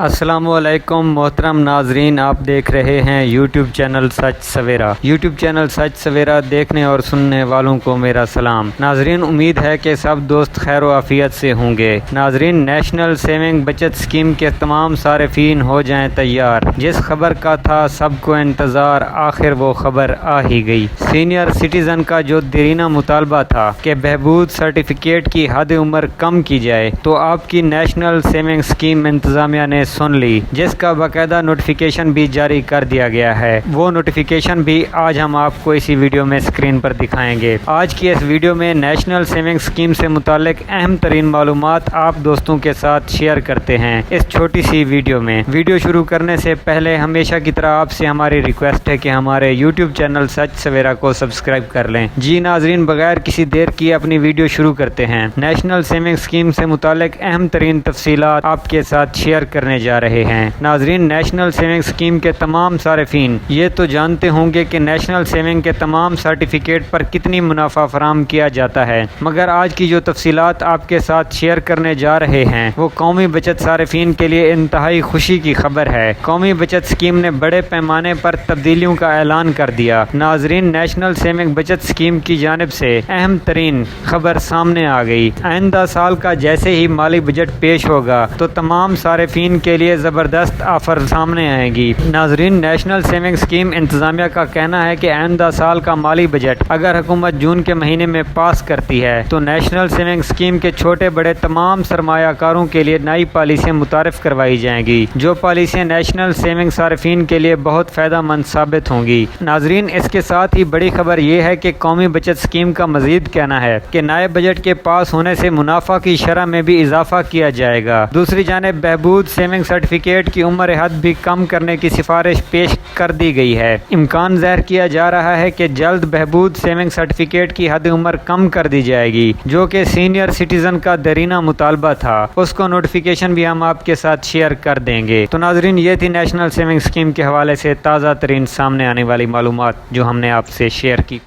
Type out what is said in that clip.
السلام علیکم محترم ناظرین، آپ دیکھ رہے ہیں یوٹیوب چینل سچ سویرا۔ یوٹیوب چینل سچ سویرا دیکھنے اور سننے والوں کو میرا سلام۔ ناظرین، امید ہے کہ سب دوست خیر و عافیت سے ہوں گے۔ ناظرین، نیشنل سیونگ بچت اسکیم کے تمام صارفین ہو جائیں تیار۔ جس خبر کا تھا سب کو انتظار، آخر وہ خبر آ ہی گئی۔ سینئر سٹیزن کا جو دیرینہ مطالبہ تھا کہ بہبود سرٹیفکیٹ کی حد عمر کم کی جائے، تو آپ کی نیشنل سیونگ اسکیم انتظامیہ نے سن لی، جس کا باقاعدہ نوٹیفیکیشن بھی جاری کر دیا گیا ہے۔ وہ نوٹیفیکیشن بھی آج ہم آپ کو اسی ویڈیو میں اسکرین پر دکھائیں گے۔ آج کی اس ویڈیو میں نیشنل سیونگ اسکیم سے متعلق اہم ترین معلومات آپ دوستوں کے ساتھ شیئر کرتے ہیں اس چھوٹی سی ویڈیو میں۔ ویڈیو شروع کرنے سے پہلے ہمیشہ کی طرح آپ سے ہماری ریکویسٹ ہے کہ ہمارے یوٹیوب چینل سچ سویرا کو سبسکرائب کر لیں۔ جی ناظرین، بغیر کسی دیر کی اپنی ویڈیو شروع کرتے ہیں۔ نیشنل سیونگ اسکیم سے متعلق اہم ترین تفصیلات آپ کے ساتھ شیئر کرنے جا رہے ہیں۔ ناظرین، نیشنل سیونگ اسکیم کے تمام صارفین یہ تو جانتے ہوں گے کہ نیشنل سیونگ کے تمام سرٹیفکیٹ پر کتنی منافع فراہم کیا جاتا ہے، مگر آج کی جو تفصیلات آپ کے ساتھ شیئر کرنے جا رہے ہیں وہ قومی بچت صارفین کے لیے انتہائی خوشی کی خبر ہے۔ قومی بچت اسکیم نے بڑے پیمانے پر تبدیلیوں کا اعلان کر دیا۔ ناظرین، نیشنل سیونگ بچت اسکیم کی جانب سے اہم ترین خبر سامنے آ گئی۔ آئندہ سال کا جیسے ہی مالی بجٹ پیش ہوگا تو تمام صارفین کے لیے زبردست آفر سامنے آئے گی۔ ناظرین، نیشنل سیونگ اسکیم انتظامیہ کا کہنا ہے کہ آئندہ سال کا مالی بجٹ اگر حکومت جون کے مہینے میں پاس کرتی ہے تو نیشنل سیونگ اسکیم کے چھوٹے بڑے تمام سرمایہ کاروں کے لیے نئی پالیسیاں متعارف کروائی جائیں گی، جو پالیسیاں نیشنل سیونگ صارفین کے لیے بہت فائدہ مند ثابت ہوں گی۔ ناظرین، اس کے ساتھ ہی بڑی خبر یہ ہے کہ قومی بچت اسکیم کا مزید کہنا ہے کہ نئے بجٹ کے پاس ہونے سے منافع کی شرح میں بھی اضافہ کیا جائے گا۔ دوسری جانب بہبود سیونگ سرٹیفکیٹ کی عمر حد بھی کم کرنے کی سفارش پیش کر دی گئی ہے۔ امکان ظاہر کیا جا رہا ہے کہ جلد بہبود سیونگ سرٹیفکیٹ کی حد عمر کم کر دی جائے گی، جو کہ سینئر سٹیزن کا دیرینہ مطالبہ تھا۔ اس کو نوٹیفیکیشن بھی ہم آپ کے ساتھ شیئر کر دیں گے۔ تو ناظرین، یہ تھی نیشنل سیونگ اسکیم کے حوالے سے تازہ ترین سامنے آنے والی معلومات جو ہم نے آپ سے شیئر کی۔